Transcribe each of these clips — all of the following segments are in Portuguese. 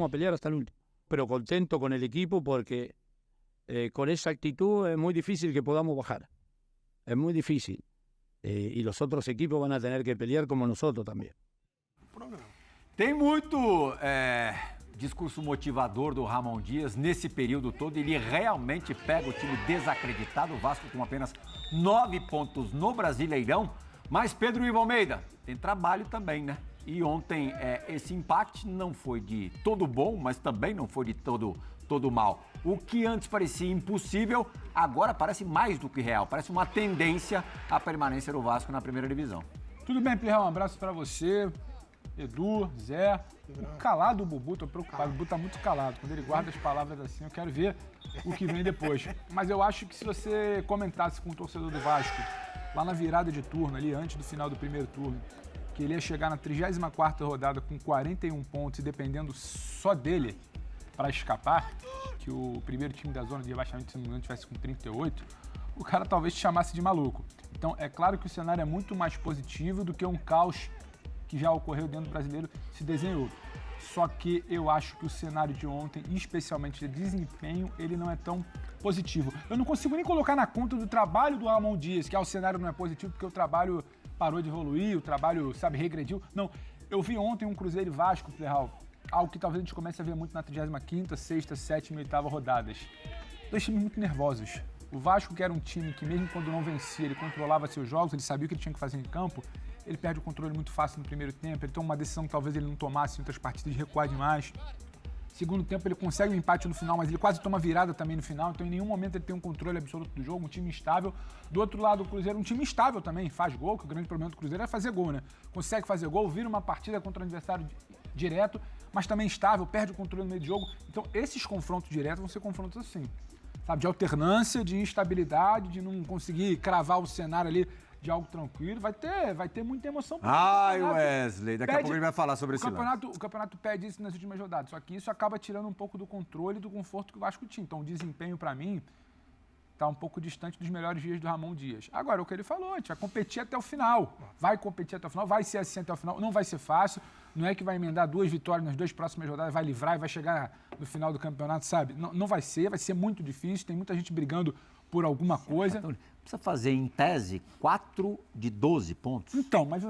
vamos a pelear hasta el último. Pero contento con el equipo porque con esa actitud es muy difícil que podamos bajar. Es muy difícil. Y los otros equipos van a tener que pelear como nosotros también. Tem muito discurso motivador do Ramon Dias nesse período todo. Ele realmente pega o time desacreditado, o Vasco com apenas 9 pontos no Brasileirão. Mas Pedro Ivo Almeida, tem trabalho também, né? E ontem esse empate não foi de todo bom, mas também não foi de todo mal. O que antes parecia impossível, agora parece mais do que real. Parece uma tendência à permanência do Vasco na primeira divisão. Tudo bem, Plihal? Um abraço pra você, Edu, Zé. O calado, o Bubu, tô preocupado. O Bubu tá muito calado. Quando ele guarda as palavras assim, eu quero ver o que vem depois. Mas eu acho que se você comentasse com o torcedor do Vasco, lá na virada de turno, ali antes do final do primeiro turno, que ele ia chegar na 34ª rodada com 41 pontos e dependendo só dele para escapar, que o primeiro time da zona de rebaixamento, se não me engano, tivesse com 38, o cara talvez te chamasse de maluco. Então, é claro que o cenário é muito mais positivo do que um caos que já ocorreu dentro do brasileiro se desenhou. Só que eu acho que o cenário de ontem, especialmente de desempenho, ele não é tão positivo. Eu não consigo nem colocar na conta do trabalho do Ramon Dias, que o cenário não é positivo porque o trabalho parou de evoluir, o trabalho, regrediu. Não, eu vi ontem um Cruzeiro e Vasco, Plihal, algo que talvez a gente comece a ver muito na 35ª, 6ª, 7ª e 8ª rodadas. Dois times muito nervosos. O Vasco, que era um time que mesmo quando não vencia, ele controlava seus jogos, ele sabia o que ele tinha que fazer em campo, ele perde o controle muito fácil no primeiro tempo, ele toma uma decisão que talvez ele não tomasse em outras partidas, de recuar demais. Segundo tempo, ele consegue um empate no final, mas ele quase toma virada também no final, então em nenhum momento ele tem um controle absoluto do jogo, um time instável. Do outro lado, o Cruzeiro um time instável também, faz gol, que o grande problema do Cruzeiro é fazer gol, né? Consegue fazer gol, vira uma partida contra o adversário direto, mas também instável, perde o controle no meio do jogo. Então, esses confrontos diretos vão ser confrontos assim, sabe? De alternância, de instabilidade, de não conseguir cravar o cenário ali de algo tranquilo. Vai ter muita emoção. Ai, Wesley, daqui a pouco ele vai falar sobre esse lance. O campeonato pede isso nas últimas rodadas, só que isso acaba tirando um pouco do controle e do conforto que o Vasco tinha. Então, o desempenho, para mim, está um pouco distante dos melhores dias do Ramon Dias. Agora, o que ele falou, a gente vai competir até o final. Vai competir até o final, vai ser assim até o final. Não vai ser fácil. Não é que vai emendar 2 vitórias nas 2 próximas rodadas, vai livrar e vai chegar no final do campeonato, sabe? Não vai ser muito difícil. Tem muita gente brigando por alguma coisa. Precisa fazer, em tese, 4 de 12 pontos. Então, mas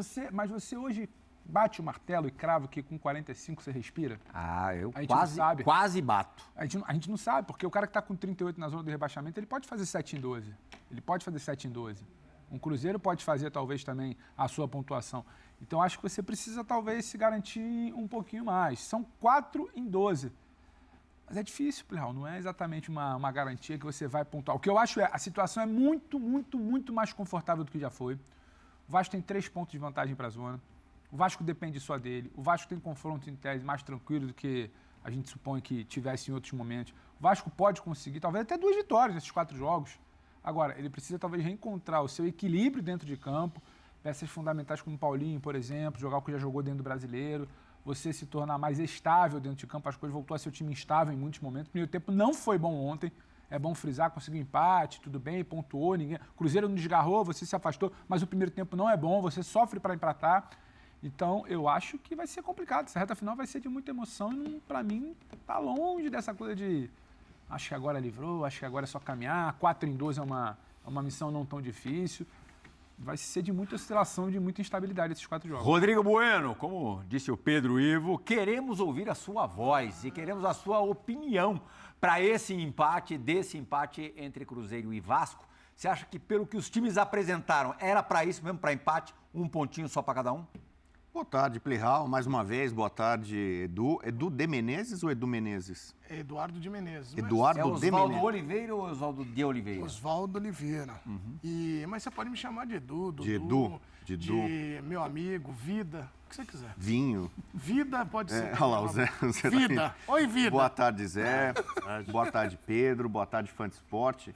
você hoje bate o martelo e crava que com 45 você respira? Ah, eu sabe. Quase bato. A gente não sabe, porque o cara que está com 38 na zona do rebaixamento, ele pode fazer 7 em 12. Ele pode fazer 7 em 12. Um Cruzeiro pode fazer, talvez, também a sua pontuação. Então, acho que você precisa, talvez, se garantir um pouquinho mais. São 4 em 12. Mas é difícil, Plihal, não é exatamente uma garantia que você vai pontuar. O que eu acho a situação é muito, muito, muito mais confortável do que já foi. O Vasco tem 3 pontos de vantagem para a zona. O Vasco depende só dele. O Vasco tem confronto em tese mais tranquilo do que a gente supõe que tivesse em outros momentos. O Vasco pode conseguir, talvez, até 2 vitórias nesses 4 jogos. Agora, ele precisa, talvez, reencontrar o seu equilíbrio dentro de campo. Peças fundamentais como o Paulinho, por exemplo, jogar o que já jogou dentro do Brasileiro. Você se tornar mais estável dentro de campo. As coisas voltou a ser o time instável em muitos momentos. O primeiro tempo não foi bom ontem. É bom frisar, conseguiu empate, tudo bem, pontuou, ninguém. O Cruzeiro não desgarrou, você se afastou, mas o primeiro tempo não é bom, você sofre para empatar. Então, eu acho que vai ser complicado. Essa reta final vai ser de muita emoção e, para mim, tá longe dessa coisa de acho que agora livrou, acho que agora é só caminhar. 4 em 12 é uma missão não tão difícil. Vai ser de muita oscilação e de muita instabilidade esses 4 jogos. Rodrigo Bueno, como disse o Pedro Ivo, queremos ouvir a sua voz e queremos a sua opinião para esse empate, desse empate entre Cruzeiro e Vasco. Você acha que, pelo que os times apresentaram, era para isso mesmo, para empate, 1 pontinho só para cada um? Boa tarde, Plihal, mais uma vez. Boa tarde, Edu. Edu de Menezes ou Edu Menezes? É Eduardo de Menezes. Eduardo de Menezes. Oswaldo Oliveira ou Oswaldo de Oliveira? Oswaldo Oliveira. Mas você pode me chamar de Edu, Dudu, De Edu. de meu amigo, Vida, o que você quiser. Vinho. Vida pode ser. Olha lá, o Zé. Vida. Oi, Vida. Boa tarde, Zé. Boa tarde, Pedro. Boa tarde, Fã de Esporte.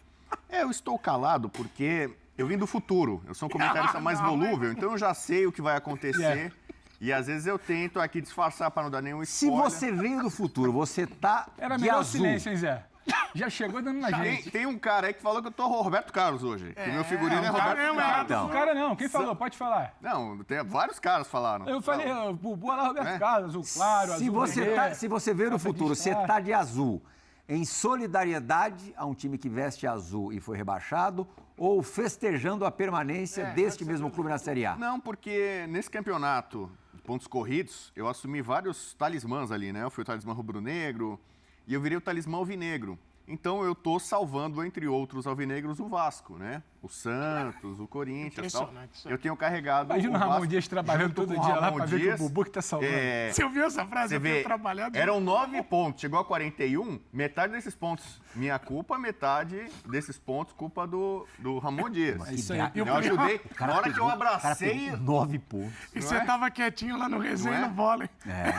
Eu estou calado porque eu vim do futuro. Eu sou um comentarista mais volúvel, então eu já sei o que vai acontecer. E às vezes eu tento aqui disfarçar para não dar nenhum spoiler. Se você veio do futuro, você tá Era de melhor azul. silêncio, hein, Zé? Já chegou dando na gente. Tem um cara aí que falou que eu tô Roberto Carlos hoje. Que meu figurino é Roberto Carlos. Não, cara não. Quem falou? Pode falar. Não, tem vários caras falaram. Eu falei, o Bubu lá, Roberto Carlos, azul claro, azul Se você ver no futuro, você tá de azul em solidariedade a um time que veste azul e foi rebaixado ou festejando a permanência deste mesmo clube na Série A? Não, porque nesse campeonato de pontos corridos, eu assumi vários talismãs ali, né? Eu fui o talismã rubro-negro e eu virei o talismã alvinegro. Então eu tô salvando, entre outros alvinegros, o Vasco, né? O Santos, o Corinthians e tal. Eu tenho carregado Imagina o Ramon Dias trabalhando todo dia lá pra ver que o Bubu que tá salvando. Você ouviu essa frase? Você vê, eram 9 pontos, chegou a 41, metade desses pontos minha culpa, metade desses pontos culpa do Ramon Dias. Isso aí. Eu ajudei, na hora que eu abracei... 9 pontos. E você tava quietinho lá no resenha no vôlei.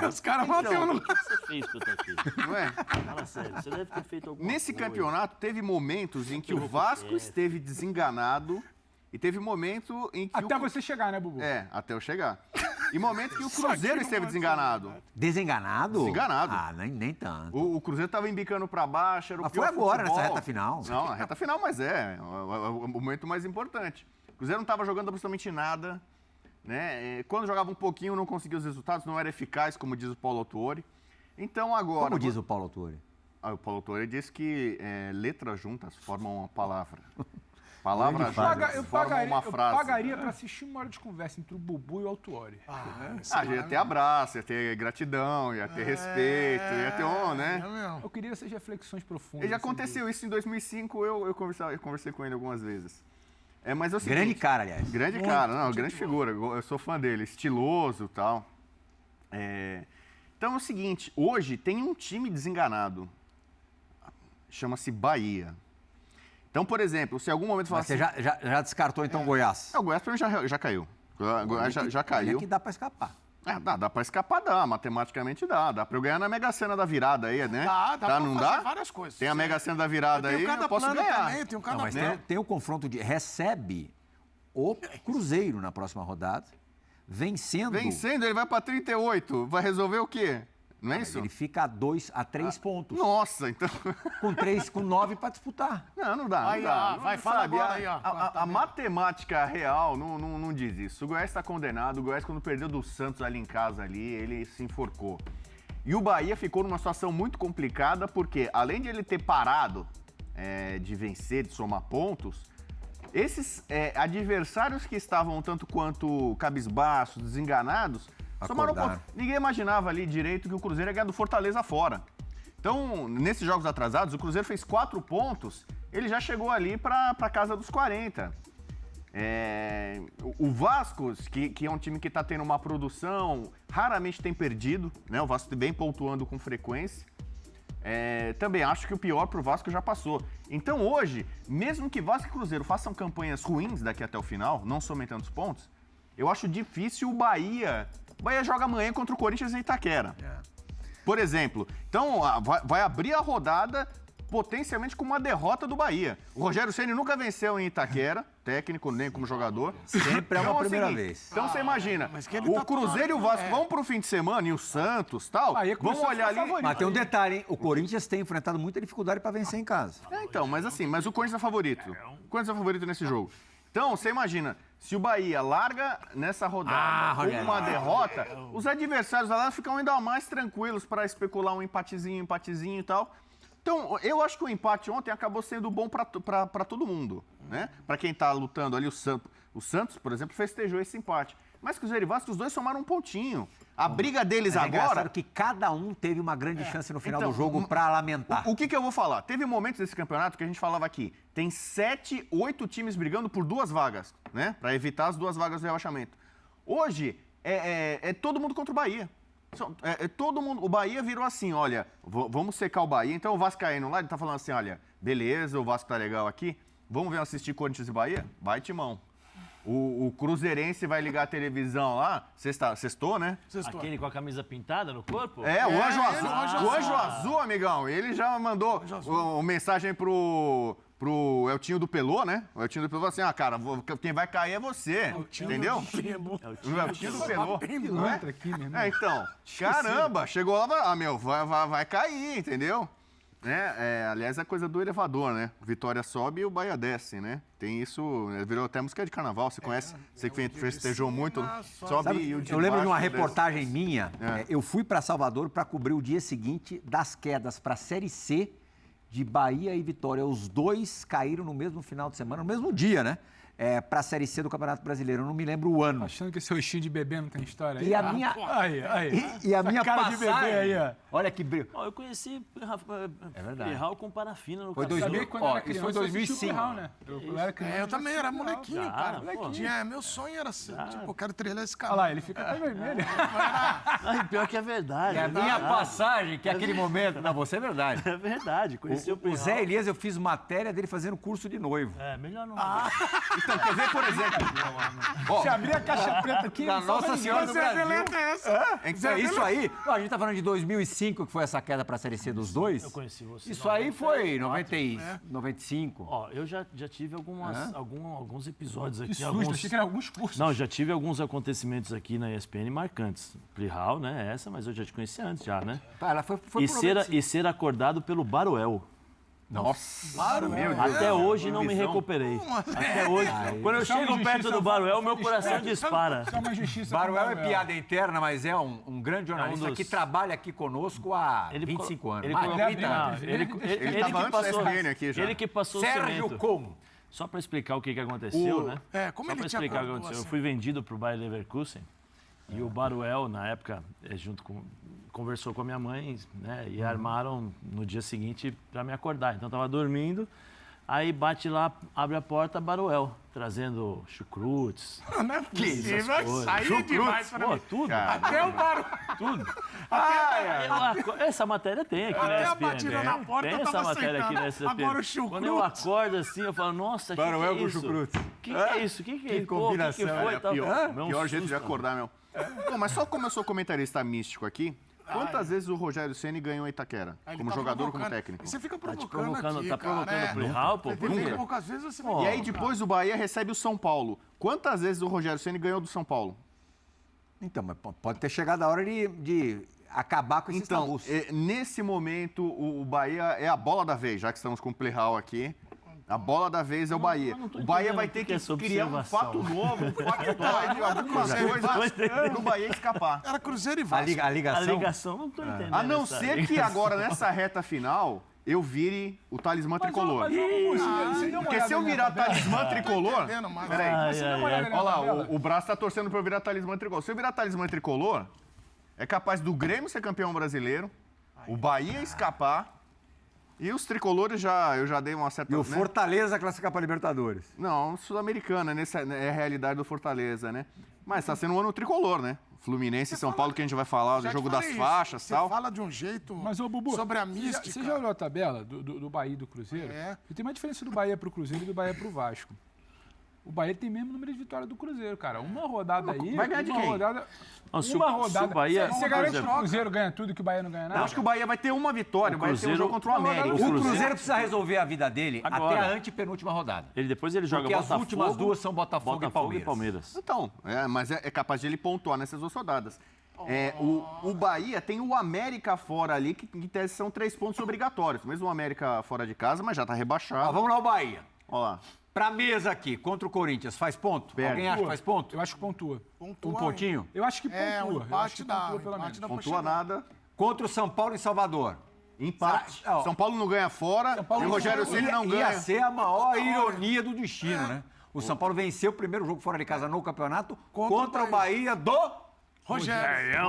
Os caras bateu no... O que você fez com o teu filho? Não é? Fala sério, você deve ter feito alguma Nesse coisa. campeonato, teve momentos em que o Vasco esteve desenganado e teve momento em que Até você chegar, né, Bubu? até eu chegar. E momento que o Cruzeiro esteve desenganado. Desenganado? Desenganado. Ah, nem tanto. O Cruzeiro estava embicando para baixo, era o Mas pior foi agora, futebol. nessa reta final. Não, na reta final, mas o momento mais importante. O Cruzeiro não estava jogando absolutamente nada, né? Quando jogava um pouquinho, não conseguia os resultados, não era eficaz, como diz o Paulo Autuori. Então agora... Como diz o Paulo Autuori? O Paulo Autuori disse que letras juntas formam uma palavra. Palavras Eu formam uma frase. pagaria pra assistir uma hora de conversa entre o Bubu e o Autuori. Ia ter abraço, ia ter gratidão, ia ter respeito, ia ter né? Eu queria essas reflexões profundas. E já aconteceu isso em 2005, eu conversei com ele algumas vezes. Mas é o seguinte, Grande cara, aliás. grande cara, não, grande figura, eu sou fã dele, estiloso e tal. Então é o seguinte, hoje tem um time desenganado, chama-se Bahia. Então, por exemplo, se em algum momento falar Mas você já descartou, então, o Goiás? O Goiás pra mim já caiu. O Goiás já caiu. É que dá pra escapar. Dá pra escapar, dá. Matematicamente dá. Dá pra eu ganhar na Mega Sena da virada aí, né? Dá pra não fazer dá? várias coisas. Tem a Mega Sena da virada aí, eu posso ganhar. Também, tem um cada Não, mas plano. tem o confronto de... Recebe o Cruzeiro na próxima rodada, vencendo... Ele vai pra 38. Vai resolver o quê? Não é isso? Ele fica a 3 pontos. Nossa, então... Com 9 pra disputar. Não dá. Aí, não dá. ó, vai, Não fala sabe, agora aí, ó. A matemática real não diz isso. O Goiás está condenado. O Goiás, quando perdeu do Santos ali em casa, ele se enforcou. E o Bahia ficou numa situação muito complicada, porque além de ele ter parado de vencer, de somar pontos, esses adversários que estavam tanto quanto cabisbaços, desenganados, somaram pontos. Ninguém imaginava ali direito que o Cruzeiro ia ganhar do Fortaleza fora. Então, nesses jogos atrasados, o Cruzeiro fez 4 pontos, ele já chegou ali para casa dos 40. O Vasco, que é um time que está tendo uma produção, raramente tem perdido, né? O Vasco vem pontuando com frequência. Também acho que o pior pro Vasco já passou. Então hoje, mesmo que Vasco e Cruzeiro façam campanhas ruins daqui até o final, não somente tantos pontos, eu acho difícil o Bahia... O Bahia joga amanhã contra o Corinthians em Itaquera. Por exemplo. Então, vai abrir a rodada potencialmente com uma derrota do Bahia. O Rogério Ceni nunca venceu em Itaquera, técnico nem como jogador. Sempre é uma primeira vez. Então você imagina, o tá Cruzeiro e o Vasco vão pro fim de semana, e o Santos e tal, vamos olhar ali... Mas tem um detalhe, hein? O Corinthians tem enfrentado muita dificuldade pra vencer em casa. Então, mas o Corinthians é favorito. O Corinthians é favorito nesse jogo. Então, você imagina, se o Bahia larga nessa rodada com uma derrota, os adversários lá ficam ainda mais tranquilos para especular um empatezinho e tal. Então, eu acho que o empate ontem acabou sendo bom para todo mundo, né? Para quem tá lutando ali, o Santos, por exemplo, festejou esse empate. Mas Cruzeiro e Vasco, os dois somaram um pontinho. A briga deles agora... É engraçado que cada um teve uma grande chance no final do jogo para lamentar. O que eu vou falar? Teve momentos desse campeonato que a gente falava aqui. Tem 7, 8 times brigando por 2 vagas, né? Para evitar as 2 vagas do rebaixamento. Hoje, é todo mundo contra o Bahia. Todo mundo... O Bahia virou assim, olha, vamos secar o Bahia. Então o Vascaíno lá, ele tá falando assim, olha, beleza, o Vasco tá legal aqui. Vamos ver assistir Corinthians e Bahia? Vai, Timão. O Cruzeirense vai ligar a televisão lá, sextou, né? Aquele com a camisa pintada no corpo? O Anjo Azul. O Anjo Azul, amigão, ele já mandou uma mensagem pro Eltinho do Pelô, né? O Eltinho do Pelô falou assim, cara, quem vai cair é você, entendeu? O Eltinho do Pelô. Pilantra aqui, meu irmão. Então, caramba, chegou lá, vai cair, entendeu? Aliás, é coisa do elevador, né? Vitória sobe e o Bahia desce, né? Tem isso, virou até música de carnaval, você conhece? Você que festejou muito, sobe Sabe, e o de eu lembro de uma baixo desce. reportagem minha, eu fui para Salvador para cobrir o dia seguinte das quedas para a Série C de Bahia e Vitória. Os dois caíram no mesmo final de semana, no mesmo dia, né? Para a Série C do Campeonato Brasileiro. Eu não me lembro o ano. Achando que esse rostinho de bebê não tem história aí? E a minha... Aí. E a minha cara passagem... de bebê aí, ó. Olha que brilho. Ó, eu conheci É verdade. Pirral com parafina no Foi cabelo. Sabia que quando eu era Isso foi criança, eu assisti o 2005. Pirral, né? Eu era criança. Eu também era molequinho, Já, cara. pô. Meu sonho era assim, tipo, eu quero trilhar esse Olha canal. lá, ele fica até vermelho. Ai, pior que é verdade. E a é minha verdade. passagem, que é aquele momento... Não, você é verdade. É verdade, conheci o O Pirral. Zé Elias, eu fiz matéria dele fazendo curso de noivo. É, melhor não. Então, quer ver, por exemplo, ó, Se abrir a caixa preta aqui, Da não sobra Nossa ninguém. Senhora do Zé Brasil. Beleta é essa? É isso aí. Ó, a gente tá falando de 2005, que foi essa queda pra Série C dos dois. Eu conheci você. Isso aí foi 95. Ó, eu já tive alguns episódios aqui. Que susto, alguns... achei que era alguns cursos. Não, já tive alguns acontecimentos aqui na ESPN marcantes. Plihal, né? Essa, mas eu já te conheci antes já, né? Tá, ela foi E pro ser, 95. e ser acordado pelo Baruel. nossa, meu Deus. Até hoje não me Visão. recuperei. Até hoje. Quando eu Isso é uma chego perto injustiça, do Baruel, meu coração dispara. Isso é uma injustiça. Baruel com é o piada interna, mas é um grande jornalista dos- que trabalha aqui conosco há 25 anos. Ele Mais, colocou- 30 não, anos. Ele tava antes da SBN aqui já. Ele que passou o Sérgio cimento. Como? Só para explicar o que aconteceu, né? Como Só ele para te explicar o que acordou aconteceu. assim? Eu fui vendido para o Bayer Leverkusen e o Baruel, na época, conversou com a minha mãe, né? E armaram no dia seguinte para me acordar. Então, eu estava dormindo, aí bate lá, abre a porta, Baruel, trazendo chucrutes. Não é possível, coisas. sair é demais pra Pô, mim. tudo, Até o barulho. tudo. Até Essa matéria tem aqui na a ESPN. batida na porta, tem eu essa tava matéria aqui na aceitando. ESPN. Agora o chucrute. Quando eu acordo assim, eu falo, nossa, o que Baruel é com isso? chucrute. Que é isso? Que é isso? Pô, combinação, que foi? É Tal. pior, Tomei um pior jeito de susto. acordar, meu. Bom, mas só como eu sou comentarista místico aqui, quantas vezes o Rogério Ceni ganhou em Itaquera? Aí ele Como tá jogador ou como provocando. técnico? E você fica Tá te provocando provocando, aqui, tá provocando cara, o Plihal, pô? Você Por tem quê? poucas vezes você Pô. E aí depois o Bahia recebe o São Paulo. Quantas vezes o Rogério Ceni ganhou do São Paulo? Então, mas pode ter chegado a hora de acabar com esses Então, tabus. nesse momento, o Bahia é a bola da vez, já que estamos com o Plihal aqui. A bola da vez é o Bahia. eu não tô O Bahia entendendo vai o ter que é que essa criar um observação. fato novo, um factoide, alguma coisa para o Bahia escapar. Era Cruzeiro e A, Vasco. a A ligação... ligação, não tô entendendo. A não essa ser que ligação. agora, nessa reta final, eu vire o talismã tricolor. Porque se eu virar talismã tricolor... entendendo, mas- Peraí. Ai, ai, ai. Olha lá, o Braço tá torcendo pra eu virar talismã tricolor. Se eu virar talismã tricolor, é capaz do Grêmio ser campeão brasileiro, o Bahia escapar e os tricolores eu já dei uma certa... E o né? Fortaleza classificar para Libertadores. Não, Sul-Americana, é a realidade do Fortaleza, né? Mas tá sendo um ano tricolor, né? Fluminense e São Paulo, que a gente vai falar, do Já te jogo das falei isso. faixas e Você tal. fala de um jeito Mas, ô, Bubu, sobre a você mística. já olhou a tabela do Bahia e do Cruzeiro? É. E tem uma diferença do Bahia pro Cruzeiro e do Bahia pro Vasco. O Bahia tem o mesmo número de vitórias do Cruzeiro, cara. Uma rodada aí... Vai ganhar de uma quem? Rodada, Não, se uma o- se o rodada... Bahia- Você por garante que exemplo- o Cruzeiro ganha tudo e que o Bahia não ganha nada? Eu acho que o Bahia vai ter uma vitória, o Bahia tem um jogo contra o América. O Cruzeiro precisa resolver a vida dele Agora. até a antepenúltima rodada. Depois ele joga Porque as Botafogo, últimas duas são Botafogo e Palmeiras. Então, mas é capaz de ele pontuar nessas duas rodadas. O Bahia tem o América fora ali, que em tese são 3 pontos obrigatórios. Mesmo o América fora de casa, mas já tá Ah, rebaixado. vamos lá, o Bahia. Olha lá. Pra mesa aqui, contra o Corinthians, faz ponto? Perde. Alguém acha que faz ponto? Eu acho que pontua. Um pontinho? Eu acho que pontua. É, um Eu acho empate que dá. pontua, pelo menos. Dá pra Pontua chegar. nada. Contra o São Paulo em Salvador. Empate. Ó. São Paulo não ganha fora e o Rogério Ceni não Ia ganha. ser a maior ironia do destino, né? O São Paulo venceu o primeiro jogo fora de casa no campeonato contra o Bahia do... Rogério.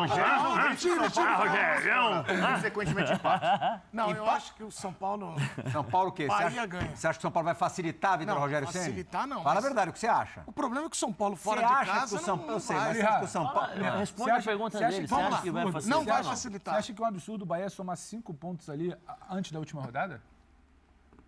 Consequentemente, empate. Não, eu acho que o São Paulo... São Paulo o quê? Bahia ganha. Você acha que o São Paulo vai facilitar a vida Não, do Rogério Ceni? facilitar não, Fala mas- a verdade, o que você acha? O problema é que o São Paulo fora Você de acha casa que o São não Paulo... Eu sei, vai. mas você acha que o São Paulo... Responde a pergunta dele. Você vamos acha lá. que vai Não facilitar? Não vai Você facilitar. acha que é um absurdo o Bahia somar 5 pontos ali antes da última rodada?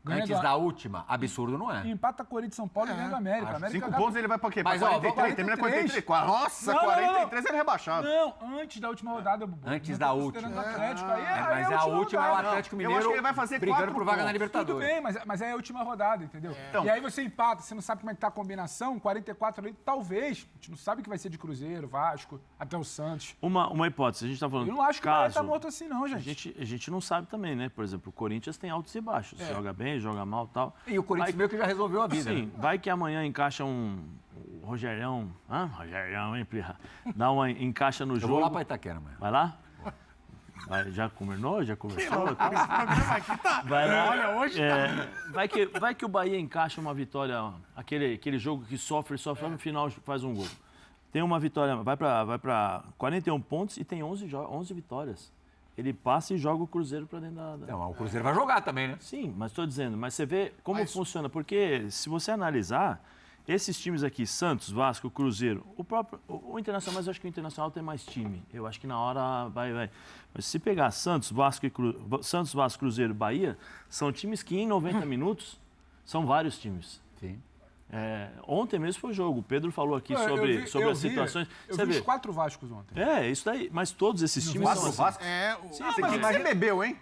Ganha Antes da última, absurdo não é. Empata Corinthians e São Paulo e ganha do América. América 5 pontos ele vai pra quê? Pra Mas, ó, 43? Termina 43. Nossa, Não, 43 ele é rebaixado. Não, antes da última rodada, Bubu. Antes Eu da tô última. considerando o Atlético, aí Mas a última é o Atlético Eu Mineiro acho que ele vai fazer brigando 4 por vaga na pontos. Tudo Libertadores. bem, mas é a última rodada, entendeu? Então- E aí você empata, você não sabe como é que tá a combinação, 44 ali, talvez. A gente não sabe que vai ser de Cruzeiro, Vasco, até o Santos. Uma hipótese, a gente tá falando. Eu não acho que o Bahia caso, tá morto assim, não, a gente. gente não sabe também, né? Por exemplo, o Corinthians tem altos e baixos. Joga bem, joga mal e tal. E o Corinthians meio que já resolveu a vida. Sim, né? vai que amanhã encaixa um Rogerião. Rogerião, hein, Plirra? Dá uma encaixa no Eu jogo. vou lá pra Itaquera amanhã. Vai lá? Já combinou? Já conversou? Esse programa aqui tá. Vai lá. Olha, hoje Vai que o Bahia encaixa uma vitória, ó, aquele jogo que sofre, no final faz um gol. Tem uma vitória, vai para 41 pontos e tem 11 vitórias. Ele passa e joga o Cruzeiro para dentro da... Não, o Cruzeiro vai jogar também, né? Sim, mas estou dizendo, mas você vê como funciona, porque se você analisar, esses times aqui, Santos, Vasco, Cruzeiro, o Internacional, mas eu acho que o Internacional tem mais time. Eu acho que na hora vai. Mas se pegar Santos, Vasco, Cruzeiro, Bahia, são times que em 90 minutos são vários times. Sim. Ontem mesmo foi o jogo. O Pedro falou aqui sobre as situações. Eu Você vi vê. os 4 Vascos ontem. Isso daí. Mas todos esses times são assim. Vasco? Mas ele bebeu, hein?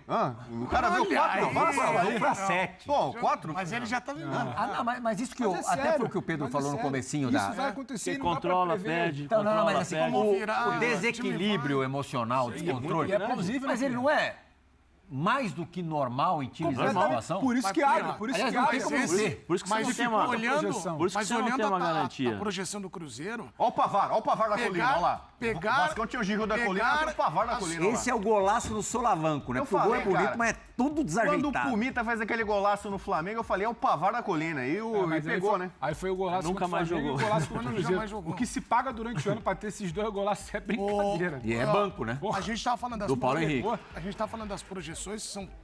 O cara viu 4 no Vasco. Foi pra 7. Pô, 4? Mas ele já tá vivendo. Não, mas isso que Mas é até sério, foi o que o Pedro mas falou é no sério. comecinho Isso da... vai acontecer, Você não dá pra controla, prever. perde, Então, não, controla, mas assim, perde. o desequilíbrio emocional, o descontrole. E é plausível. Mas ele não é mais do que normal em times dessa situação? Por isso que abre, por isso Aliás, que não tem abre. como ser. Por isso que você Mas não tem uma olhando, projeção. Por isso que mas você não olhando tem uma a garantia. projeção do Cruzeiro, Olha o Pavar da Colina, olha lá. O Vascão tinha o Giro da Colina, tem o Pavar da Colina, olha lá. Esse é o golaço no solavanco, né? Eu Porque o gol é falei, bonito, cara, mas é tudo Quando o desajeitado. Pumita faz aquele golaço no Flamengo, eu falei, é o Pavar da Colina. E Mas aí pegou, foi- né? Aí foi o golaço Nunca contra o mais Flamengo jogou. e o golaço contra o Nunca Cruzeiro. mais jogou. O que se paga durante o ano pra ter esses 2 golaços é brincadeira. E é banco, né? a gente tava falando das Do Paulo Henrique. A gente tava falando das projeções,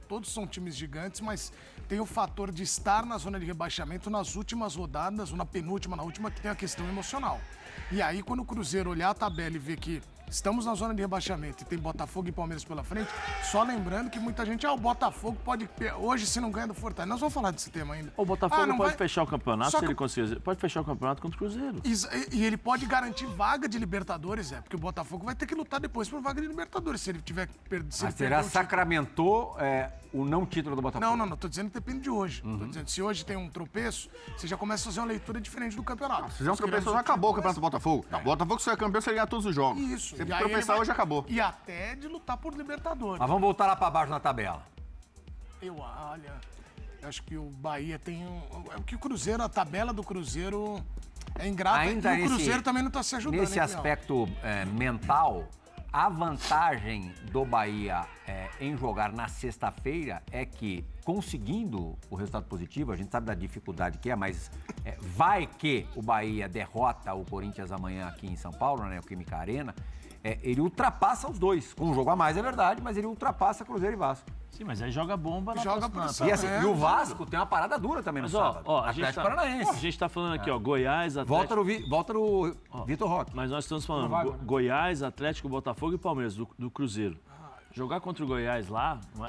todos são times gigantes, mas tem o fator de estar na zona de rebaixamento nas últimas rodadas, ou na penúltima, na última, que tem a questão emocional. E aí, quando o Cruzeiro olhar a tabela e ver que estamos na zona de rebaixamento e tem Botafogo e Palmeiras pela frente, só lembrando que muita gente, o Botafogo pode... Hoje, se não ganha do Fortaleza, nós vamos falar desse tema ainda. O Botafogo não pode vai- fechar o campeonato Só se que- ele conseguir. Pode fechar o campeonato contra o Cruzeiro. E ele pode garantir vaga de Libertadores, porque o Botafogo vai ter que lutar depois por vaga de Libertadores, se ele tiver perdido. Mas será sacramentou o não título do Botafogo? Não, tô dizendo que depende de hoje. Tô dizendo, se hoje tem um tropeço, você já começa a fazer uma leitura diferente do campeonato. Se fizer um tropeço, já acabou o Campeonato do Botafogo. O Botafogo só é campeão se ele ganhar todos os jogos. Isso. Se E aí tropeçar ele vai- hoje, acabou. E até de lutar por Libertadores. Mas vamos voltar lá pra baixo na tabela. Eu acho que o Bahia tem é que o Cruzeiro, a tabela do Cruzeiro é ingrata. Ainda e o Cruzeiro também não tá se ajudando. Nesse hein, Cleão? aspecto mental, a vantagem do Bahia em jogar na sexta-feira é que, conseguindo o resultado positivo, a gente sabe da dificuldade que é, mas vai que o Bahia derrota o Corinthians amanhã aqui em São Paulo, né, o Química Arena, ele ultrapassa os dois. Com um jogo a mais, é verdade, mas ele ultrapassa Cruzeiro e Vasco. Sim, mas aí joga bomba na Joga próxima. pressão. E, assim, É, e o Vasco tem uma parada dura também no Mas sábado. a gente Atlético tá, Paranaense. a gente tá falando aqui, Goiás, Atlético... Volta no Vitor Roque. Mas nós estamos falando Provável, né? Goiás, Atlético, Botafogo e Palmeiras, do Cruzeiro. Jogar contra o Goiás lá, não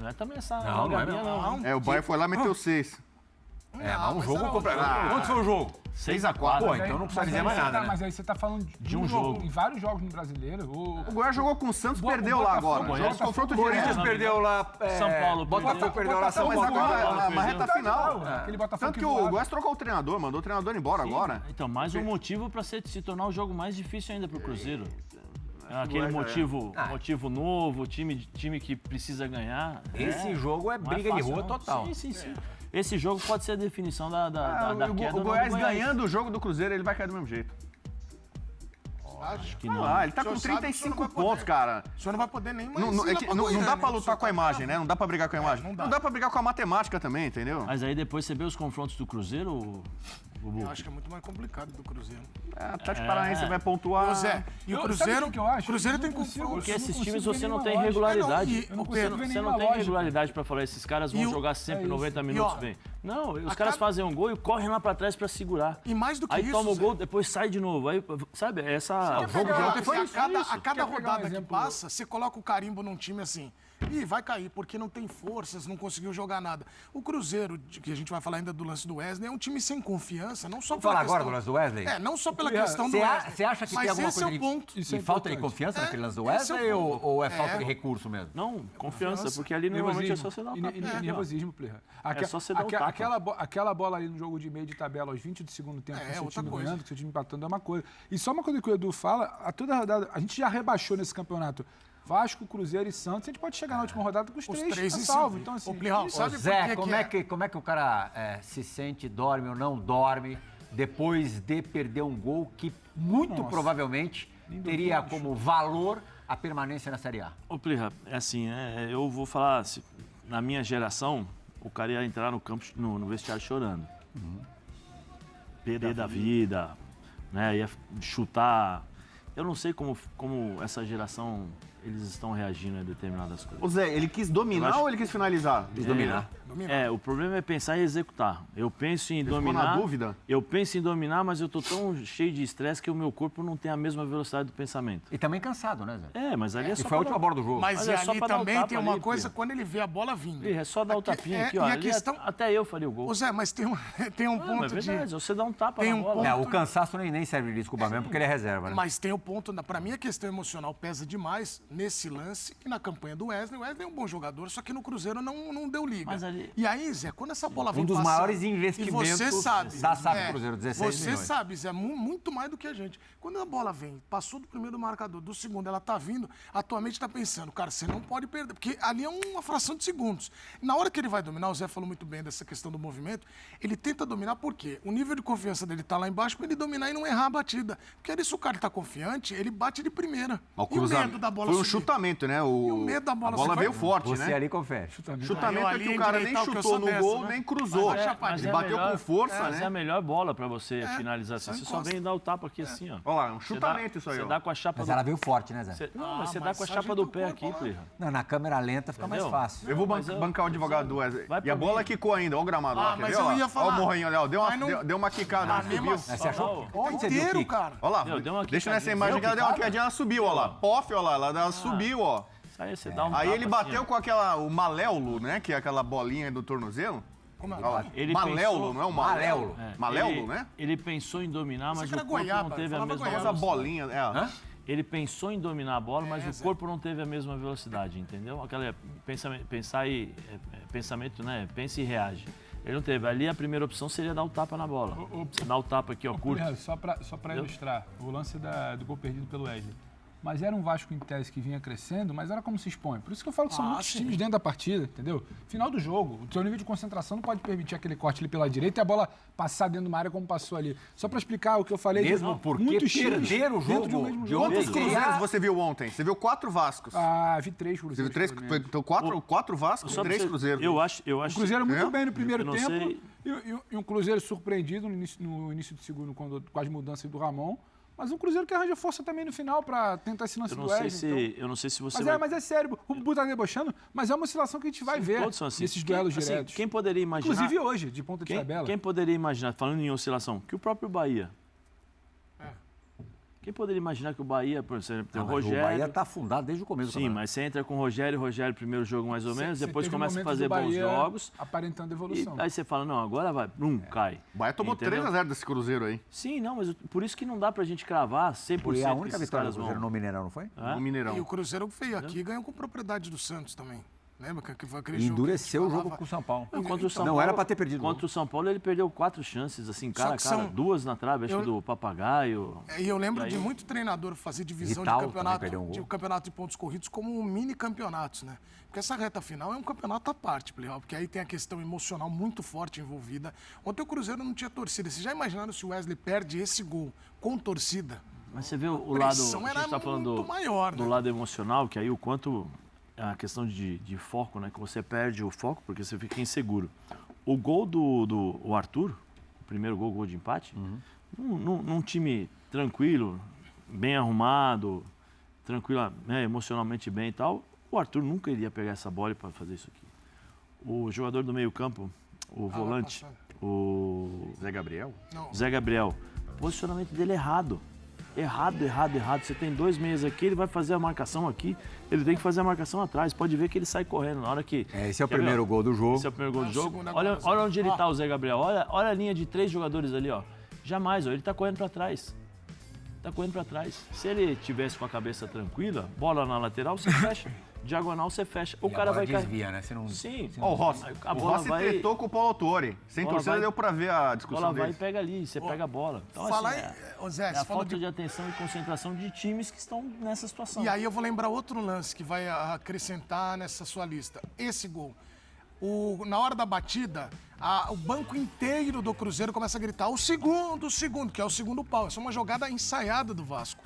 é também essa Não, não é galinha, não. É, o Bahia foi lá e meteu 6. Mas um mas jogo era completo. Quanto foi o jogo? 6-4. Pô, Mas então aí- não precisa mas dizer aí mais você nada, tá- né? Mas aí você tá falando de um jogo. Em vários jogos no Brasileiro. O Goiás jogou com o Santos, O perdeu lá Botafogo- agora. Goiás- Jogou confronto Corinthians direto. perdeu lá. São Paulo Botafogo perdeu lá São Mas Paulo. agora, na perdeu. reta final. Aquele Botafogo Tanto que voava. o Goiás trocou o treinador, mandou o treinador embora agora. Então, mais um motivo para se tornar o jogo mais difícil ainda pro Cruzeiro. Aquele motivo novo, time que precisa ganhar. Esse jogo é não briga de fácil, rua não. total. Sim. Esse jogo pode ser a definição da queda. O Goiás ganhando o jogo do Cruzeiro, ele vai cair do mesmo jeito. Acho que Ah, não. lá, ele tá O senhor com sabe que o senhor 35 não vai poder. pontos, cara. O senhor não vai poder nem mais. Não, ir é lá que pra não Goiânia, dá pra né? lutar com a imagem, né? Não dá pra brigar com a imagem. não dá. Não dá pra brigar com a matemática também, entendeu? Mas aí depois você vê os confrontos do Cruzeiro, Bubu. Eu acho que é muito mais complicado do Cruzeiro. É, Atlético Paranaense vai pontuar. Ô, Zé, E o Sabe Cruzeiro, o que eu acho? Cruzeiro Eu tem não consigo- confrontos. Porque eu não esses consigo times ver você não nenhuma tem lógica. regularidade. Eu não Pedro, consigo ver Você nenhuma não tem lógica. regularidade pra falar, esses caras vão E o- jogar sempre é 90 isso. minutos E, ó, bem. Não, os a caras cada- fazem um gol e correm lá pra trás pra segurar. E mais do que Aí isso, toma o Zé. gol, depois sai de novo. Aí, sabe, essa... O jogo de ontem foi isso, a cada Quer pegar um rodada que exemplo? passa, você coloca o carimbo num time assim. Ih, vai cair, porque não tem forças, não conseguiu jogar nada. O Cruzeiro, que a gente vai falar ainda do lance do Wesley, é um time sem confiança, não só Vamos pela falar questão... agora do lance do Wesley? É, não só pela questão do Você Wesley. acha que mas tem alguma esse coisa é o ponto. Isso é de falta de importante. confiança naquele lance do esse é o Wesley ponto. ou é falta de recurso mesmo? Não, confiança, Confiança. porque ali normalmente é só Nervosismo. você dar um E tapa. nervosismo, Plirra. É só você dar um tapa. Aquela bola ali no jogo de meio de tabela aos 20 do segundo tempo, É, com seu outra time coisa. ganhando, com seu time empatando, é uma coisa. E só uma coisa que o Edu fala, a toda rodada, a gente já rebaixou nesse campeonato Vasco, Cruzeiro e Santos, a gente pode chegar na última rodada com os três em salvo. cima. Então, assim, Ô, Plihal, isso- sabe Zé, por que como é que o cara se sente, dorme ou não dorme, depois de perder um gol que muito provavelmente teria como valor a permanência na Série A? Ô, Plirra, é assim, eu vou falar, na minha geração, o cara ia entrar no campo, no vestiário chorando. Perder da vida, né? Ia chutar. Eu não sei como essa geração, eles estão reagindo a determinadas coisas. Ô Zé, ele quis dominar Eu acho- ou ele quis finalizar? Quis dominar. O problema é pensar em executar. Eu penso em ficou dominar. na dúvida? Eu penso em dominar, mas eu tô tão cheio de estresse que o meu corpo não tem a mesma velocidade do pensamento. E também cansado, né, Zé? Mas ali é E só foi a pra última bola do jogo. Mas Mas e é só ali pra dar um também tapa tem uma ali, coisa, Plirra. quando ele vê a bola vindo. É só dar o Aqui- tapinha é, aqui, ó. e a Ali questão- até eu faria o gol. Ô Zé, mas tem um Não, ponto é verdade, você dá um tapa Tem na um bola. ponto- O cansaço nem serve de desculpa mesmo, porque ele é reserva, né? Mas tem o ponto, pra mim a questão emocional pesa demais nesse lance e na campanha do Wesley. O Wesley é um bom jogador, só que no Cruzeiro não deu liga. Mas ali- E aí, Zé, quando essa bola vem dos passando, maiores e investimentos você sabe, da SAF Cruzeiro, 16 Você milhões. sabe, Zé, muito mais do que a gente. Quando a bola vem, passou do primeiro marcador, do segundo, ela tá vindo, atualmente tá pensando, cara, você não pode perder, porque ali é uma fração de segundos. Na hora que ele vai dominar, o Zé falou muito bem dessa questão do movimento, ele tenta dominar por quê? O nível de confiança dele tá lá embaixo pra ele dominar e não errar a batida. Porque ali, se o cara tá confiante, ele bate de primeira. Ó, E o medo da bola Foi um subir? chutamento, né? E o medo da bola a bola subir? veio forte, Você né? ali confere. Chutamento Eu é ali que o cara nem endireitar, porque eu chutou sou no dessa, gol, né? nem cruzou. Mas Ele é bateu melhor- com força, Mas é né? a melhor bola pra você finalizar assim. só Você só encosta. vem dar o tapa aqui assim, ó. Olha lá, um Você chutamento dá- isso aí, Você ó. dá com a chapa Mas do... ela veio forte, né, Zé? Não, mas você dá mas com a só chapa do ajeita o pé corpo aqui, lá. Plirra. Não, na câmera lenta fica mais Entendeu? fácil. Eu vou Mas eu- bancar o advogado do Wesley. Vai E a por bola mim. quicou ainda, olha o gramado lá, quer mas ver? eu Olha ia lá. falar. Olha o morrinho ali, ó. Mas não- Deu uma quicada, Ah, não mesmo subiu. assim, Você achou? Onde você viu o inteiro, kick? cara. Olha lá, Deu uma deixa nessa quicadinha. imagem que ela deu uma quicada? quedinha, ela subiu, olha lá. Pof, olha lá, ela subiu, ó. Isso aí você dá um Aí tapa ele assim, bateu ó. com o maléolo, né? Que é aquela bolinha do tornozelo. Como é? Olha lá. Ele Maléolo, pensou- não é o maléolo? É, Maléolo, ele- né? Ele pensou em dominar, mas que o era corpo goiaba, não teve a falava mesma goiaba. Essa bolinha, é. Ele pensou em dominar a bola, mas o Zé. corpo não teve a mesma velocidade, entendeu? Aquela pensar e pensamento, né? Pensa e reage. Ele não teve. Ali a primeira opção seria dar o tapa na bola. Você dá o tapa aqui, ó, curto. Plirra, só pra ilustrar, o lance do gol perdido pelo Wesley. Mas era um Vasco em tese que vinha crescendo, mas era como se expõe. Por isso que eu falo que são muitos sim. times dentro da partida, entendeu? Final do jogo, o seu nível de concentração não pode permitir aquele corte ali pela direita e a bola passar dentro de uma área como passou ali. Só pra explicar o que eu falei. Mesmo porque muitos times perderam o dentro jogo de um mesmo de jogo. ontem. Quantos cruzeiros você viu ontem? Você viu 4 Vascos. Ah, vi 3 Você cruzeiros. viu 3, pelo menos. então 4 Vascos, Só pra 3 você- cruzeiros. Eu acho. O Cruzeiro muito É? bem no primeiro Eu não tempo sei. e um Cruzeiro surpreendido no início do segundo com as mudanças do Ramon. Mas um Cruzeiro que arranja força também no final pra tentar esse lance Eu do não sei Wesley. se. Eu não sei se você. Mas é sério, o Bubu tá debochando, mas é uma oscilação que a gente vai ver Todos são assim. nesses duelos Assim, diretos. Quem poderia imaginar? Inclusive hoje, de ponta de tabela. Quem poderia imaginar, falando em oscilação, que o próprio Bahia. Quem poderia imaginar que o Bahia, por exemplo, tem o Rogério. O Bahia tá afundado desde o começo do Sim, campeonato. mas você entra com o Rogério, primeiro jogo mais ou menos, Você depois teve começa a momentos fazer do bons Bahia jogos. aparentando E evolução. aí você fala, não, agora vai, cai. O Bahia tomou Entendeu? 3x0 desse Cruzeiro aí, Sim, não, mas por isso que não dá pra gente cravar 100% Foi a que única esses vitória do caras Cruzeiro vão. no Mineirão, não foi? Hã? no Mineirão. E o Cruzeiro veio aqui e ganhou com propriedade do Santos também. Lembra que foi aquele E jogo que a gente endureceu o jogo falava? com o São Paulo. Não, contra o São Não Paulo, era pra ter perdido. Contra o São Paulo ele perdeu 4 chances, assim, cara a que cara. são- 2 na trave, acho que do Papagaio. E eu lembro E aí- de muito treinador fazer divisão Vital de também campeonato, perdeu um gol. campeonato de pontos corridos como mini campeonatos, né? Porque essa reta final é um campeonato à parte, Plihal, porque aí tem a questão emocional muito forte envolvida. Ontem o Cruzeiro não tinha torcida. Vocês já imaginaram se o Wesley perde esse gol com torcida? Mas você vê o lado. pressão A era gente tá falando muito maior, do né? lado emocional, que aí o quanto. É a questão de foco, né? Que você perde o foco porque você fica inseguro. O gol do Arthur, o primeiro gol de empate, num time tranquilo, bem arrumado, tranquilo, né, emocionalmente bem e tal, o Arthur nunca iria pegar essa bola para fazer isso aqui. O jogador do meio-campo, o volante, o Zé Gabriel? Não. Zé Gabriel, o posicionamento dele é errado. Errado. Você tem 2 meias aqui, ele vai fazer a marcação aqui, ele tem que fazer a marcação atrás. Pode ver que ele sai correndo na hora que... Esse é o primeiro gol do jogo. Esse é o primeiro gol do jogo. segundo Olha agora, onde ele tá, o Zé Gabriel. Olha a linha de 3 jogadores ali, ó. Jamais, ó, ele tá correndo para trás. Se ele tivesse com a cabeça tranquila, bola na lateral, você fecha. Diagonal, você fecha. O cara vai cair. desvia, né? Você não... Sim. Ó, o Rossi. A O bola Rossi vai... tretou com o Paulo Autori. Sem Bola torcida vai- deu pra ver a A discussão bola vai e deles. pega ali, você pega a bola. Então, Falar assim, em... Ô, Zé, é a você falou falta de atenção e concentração de times que estão nessa situação. E aí eu vou lembrar outro lance que vai acrescentar nessa sua lista. Esse gol. Na hora da batida, o banco inteiro do Cruzeiro começa a gritar o segundo, que é o segundo pau. Essa é uma jogada ensaiada do Vasco.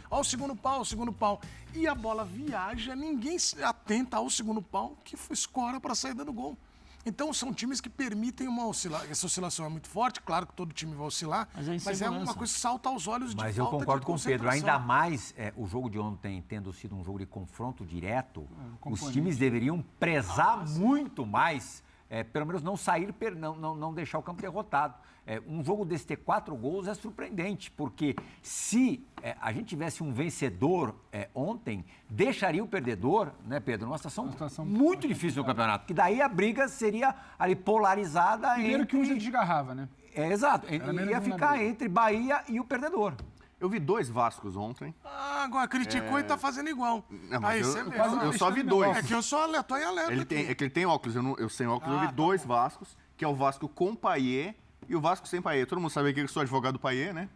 Ó, o segundo pau. E a bola viaja, ninguém se atenta ao segundo pau, que escora para a saída do gol. Então são times que permitem uma oscilação. Essa oscilação é muito forte, claro que todo time vai oscilar, Mas é mas é insegurança. uma coisa que salta aos olhos de Mas eu falta concordo de com o Pedro. concentração. Ainda mais o jogo de ontem tendo sido um jogo de confronto direto, os componente. times deveriam prezar muito mais, pelo menos não sair, não deixar o campo derrotado. Um jogo desse ter 4 gols é surpreendente, porque se a gente tivesse um vencedor ontem, deixaria o perdedor, né, Pedro, numa situação muito difícil no campeonato, que daí a briga seria ali polarizada Primeiro que um já entre... desgarrava, né? Exato, menos ia um na ficar briga. entre Bahia e o perdedor. Eu vi 2 Vascos ontem. Agora criticou e tá fazendo igual. Não, mas Aí eu- você eu vê. quase- eu só vi 2. É que eu sou aleatório e alerta. É que ele tem óculos, eu sem óculos, eu vi 2 Vascos, que é o Vasco com Payet e o Vasco sem Payet. Todo mundo sabe aqui que eu sou advogado do Payet, né?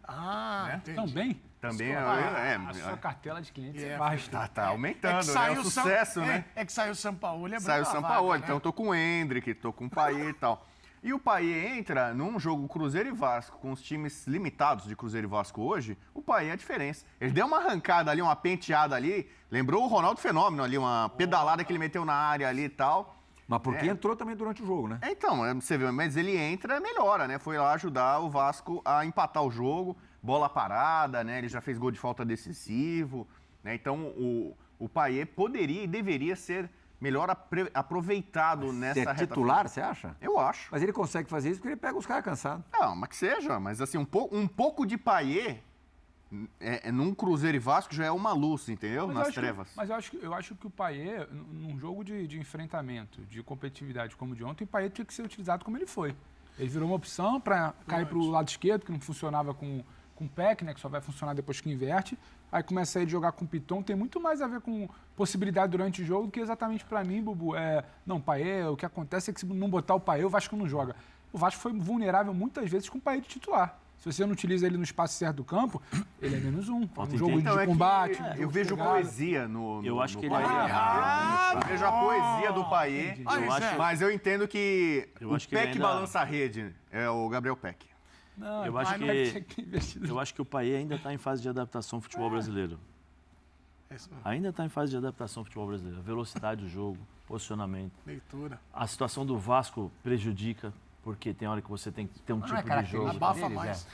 Entendi. Também. Também A sua cartela de clientes basta. tá aumentando, que né? saiu É o o sucesso, né? É que saiu o Sampaoli, Saiu o Sampaoli, né? então eu tô com o Hendrick, tô com o Payet e tal. E o Payet entra num jogo Cruzeiro e Vasco, com os times limitados de Cruzeiro e Vasco hoje, o Payet é a diferença. Ele deu uma arrancada ali, uma penteada ali, lembrou o Ronaldo Fenômeno ali, uma pedalada que ele meteu na área ali e tal. Mas porque entrou também durante o jogo, né? Então, você vê, mas ele entra, melhora, né? Foi lá ajudar o Vasco a empatar o jogo, bola parada, né? Ele já fez gol de falta decisivo, né? Então, o Payet poderia e deveria ser melhor aproveitado nessa É reta titular, final. você acha? Eu acho. Mas ele consegue fazer isso porque ele pega os caras cansados. Não, mas que seja. Mas assim, um pouco de Payet num Cruzeiro e Vasco já é uma luz, entendeu? Mas Nas eu acho que- trevas. Mas eu acho que o Payet, num jogo de enfrentamento, de competitividade como o de ontem, o Payet tinha que ser utilizado como ele foi. Ele virou uma opção para cair para o lado esquerdo, que não funcionava com o Peck, né, que só vai funcionar depois que inverte. Aí começa a ir jogar com o Piton. Tem muito mais a ver com possibilidade durante o jogo que exatamente para mim, Bubu. Não, Payet, o que acontece é que se não botar o Payet, o Vasco não joga. O Vasco foi vulnerável muitas vezes com o Payet de titular. Se você não utiliza ele no espaço certo do campo, ele é -1. Um jogo Então, de combate. um eu jogo vejo de pegada. poesia no Eu acho que ele Payet. é- Eu vejo a poesia do Payet, Aí, Zé. mas eu entendo que Eu o acho que ele Peck ainda- balança a rede, é o Gabriel Peck. Não, Eu acho mas que- não é tinha ter investido. Eu acho que o Payet ainda está em fase de adaptação ao futebol brasileiro. Ainda está em fase de adaptação ao futebol brasileiro. A velocidade do jogo, posicionamento. Leitura. A situação do Vasco prejudica, porque tem hora que você tem que ter um Não é tipo de característica jogo. Abafa deles, mais.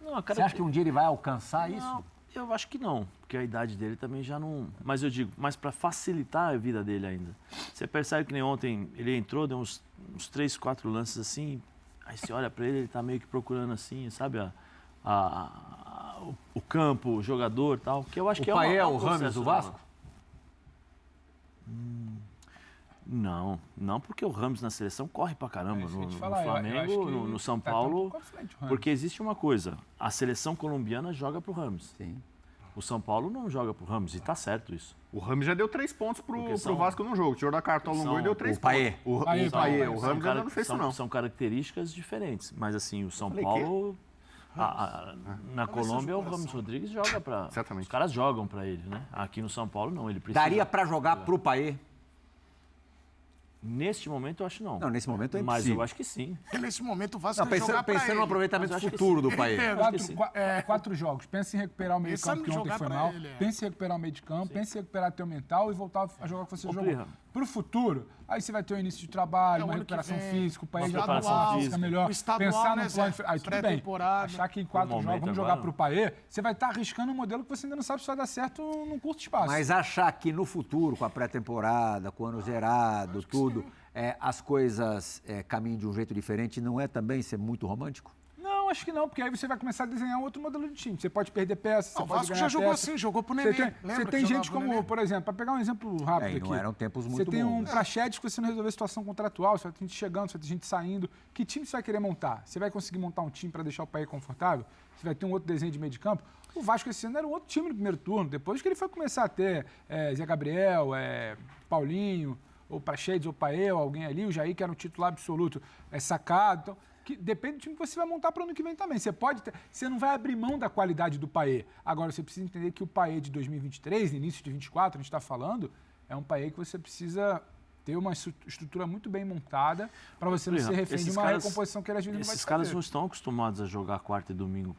Não, a Você acha que um dia ele vai alcançar isso? Não, eu acho que não, porque a idade dele também já não... Mas eu digo, mas para facilitar a vida dele ainda. Você percebe que nem ontem ele entrou, deu uns 3, 4 lances assim, aí você olha para ele, ele tá meio que procurando assim, sabe, o campo, o jogador e tal, que eu acho que O Payet é um o Rames processo do normal. Vasco? Não, porque o Ramos na seleção corre pra caramba. isso que eu ia No te falar, eu Flamengo, acho que no São tá Paulo. tão pouco à frente o Ramos. Porque existe uma coisa: a seleção colombiana joga pro Ramos. Sim. O São Paulo não joga pro Ramos, e tá certo isso. O Ramos já deu 3 pontos Porque pro são- Vasco no jogo. Tirou da cartão ao longo e deu 3 o Payet. pontos. Payet, O Payet. Payet. O Ramos ainda não fez isso, não. São características diferentes. Mas assim, o São Falei Paulo. Na Colômbia, o Ramos Rodrigues joga pra. Exatamente. Os caras jogam pra ele, né? Aqui no São Paulo, não. Ele precisa. Daria para jogar pro Payet? Neste momento, eu acho não. Não, nesse momento é Mas impossível. eu acho que sim. Porque nesse momento o Vasco Não, vai jogar pra pensando no ele. aproveitamento Mas eu acho que futuro sim. do Payet. acho que sim. 4 jogos. Pensa em recuperar o meio Ele campo, sabe que ontem jogar foi pra mal. ele, é. Pensa em recuperar o meio de campo. Pensa em recuperar teu mental e voltar a jogar o que você Ô, jogou. Plirra, Pro futuro, aí você vai ter o início de trabalho, uma ano que recuperação vem, física, o país já tá preparação com uma física melhor. o estadual, Pensar né, no plano. Zé? Aí tudo bem. Pré-temporada. Achar que em 4 jogos momento vamos jogar agora. pro Paê, você vai estar arriscando um modelo que você ainda não sabe se vai dar certo num curto espaço. Mas achar que no futuro, com a pré-temporada, com o ano zerado, tudo, as coisas caminham de um jeito diferente, não é também ser muito romântico? Não, acho que não, porque aí você vai começar a desenhar outro modelo de time. Você pode perder peças, você O pode Vasco ganhar já jogou peça. assim, jogou pro Você Nenê. tem, Lembra você que tem jogava gente pro como, Nenê? por exemplo, para pegar um exemplo rápido E aqui. não eram tempos Você muito tem um bons. Praxedes que você não resolveu a situação contratual, você vai ter gente chegando, você vai ter gente saindo. Que time você vai querer montar? Você vai conseguir montar um time para deixar o país confortável? Você vai ter um outro desenho de meio de campo? O Vasco esse ano era um outro time no primeiro turno. Depois que ele foi começar a ter Zé Gabriel, Paulinho, ou Praxedes, ou Paê, ou alguém ali, o Jair, que era um titular absoluto, sacado. Então, depende do time que você vai montar para o ano que vem também. Você não vai abrir mão da qualidade do Paê. Agora, você precisa entender que o Paê de 2023, início de 2024, a gente está falando, é um Paê que você precisa ter uma estrutura muito bem montada para você não ser refém de uma recomposição que ele às vezes não vai Esses fazer. caras não estão acostumados a jogar quarta e domingo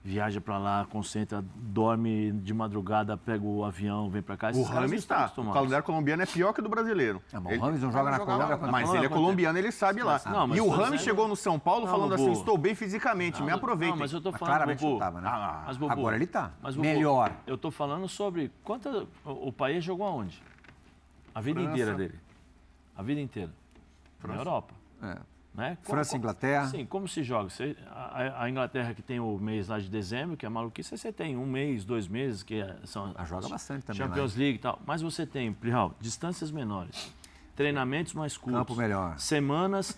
viaja pra lá, concentra, dorme de madrugada, pega o avião, vem pra cá. O Esses caras não Rames estão está. O acostumados. calendário colombiano é pior que o do brasileiro. O Rames não joga na Colômbia. Mas ele é colombiano, ele sabe lá. Não, mas E o tô Rames dizendo- chegou no São Paulo Não, falando Bubu. assim, estou bem fisicamente, me aproveitem. Não, mas eu tô falando, Claramente Bubu, não estava, né? mas, Bubu, Agora ele tá. mas, Bubu, Melhor. Eu tô falando sobre o Paê jogou aonde? A vida França. inteira dele. A vida inteira. Na Europa. Né? França e Inglaterra. Sim, como se joga? A Inglaterra que tem o mês lá de dezembro, que é maluquice, você tem 1 mês, 2 meses, que são Joga bastante também. Champions League e tal. Mas você tem, Plihal, distâncias menores, treinamentos mais curtos. Campo melhor. Semanas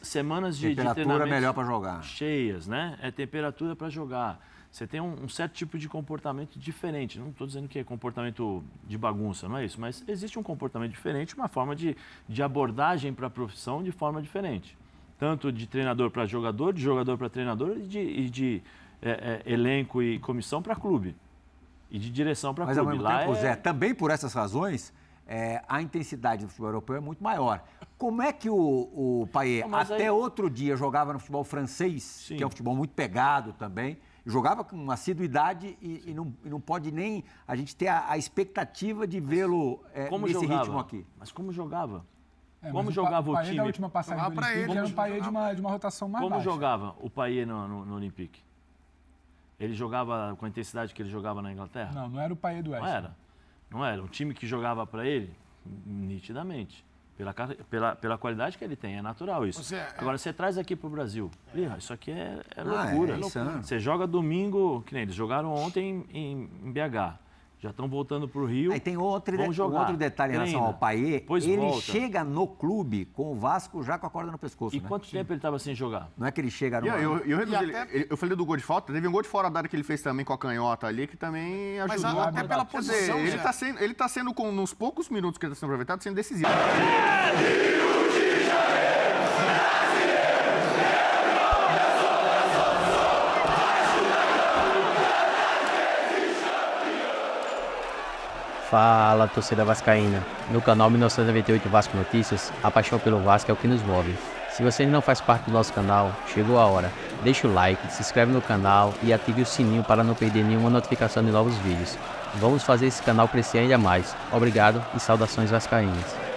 de Temperatura treinamento melhor para jogar. cheias, né? É temperatura para jogar. Você tem um certo tipo de comportamento diferente. Não estou dizendo que é comportamento de bagunça, não é isso. Mas existe um comportamento diferente, uma forma de abordagem para a profissão de forma diferente. Tanto de treinador para jogador, de jogador para treinador e de elenco e comissão para clube. E de direção para Mas ao clube. mesmo tempo, Lá Zé, também por essas razões, a intensidade do futebol europeu é muito maior. Como é que o Paê, Mas até aí- outro dia, jogava no futebol francês, Sim. que é um futebol muito pegado também, jogava com uma assiduidade e não pode nem a gente ter a expectativa de vê-lo como nesse jogava? ritmo aqui. Mas como jogava? Mas Como jogava o Paê da time? última passagem Jogava do pra Olympique ele, era um Paê de uma rotação mais Como baixa. jogava o Paê no Olympique? Ele jogava com a intensidade que ele jogava na Inglaterra? Não era o Paê do West. Não era. Um time que jogava para ele, nitidamente. Pela qualidade que ele tem, é natural isso. Agora, você traz aqui para o Brasil. Isso aqui é loucura. é insano. Você joga domingo, que nem eles jogaram ontem em BH. Já estão voltando para o Rio. Aí tem outro detalhe em relação Treina. ao Paê. Depois Ele volta. chega no clube com o Vasco já com a corda no pescoço, E né? quanto tempo ele estava sem jogar? Não é que ele chega E numa... eu falei do gol de falta, teve um gol de fora da área que ele fez também com a canhota ali, que também Mas ajudou. até pela Quer dizer, posição, ele tá sendo, nos poucos minutos que ele está sendo aproveitado, sendo decisivo. Fala, torcida vascaína. No canal 1998 Vasco Notícias, a paixão pelo Vasco é o que nos move. Se você ainda não faz parte do nosso canal, chegou a hora. Deixa o like, se inscreve no canal e ative o sininho para não perder nenhuma notificação de novos vídeos. Vamos fazer esse canal crescer ainda mais. Obrigado e saudações vascaínas.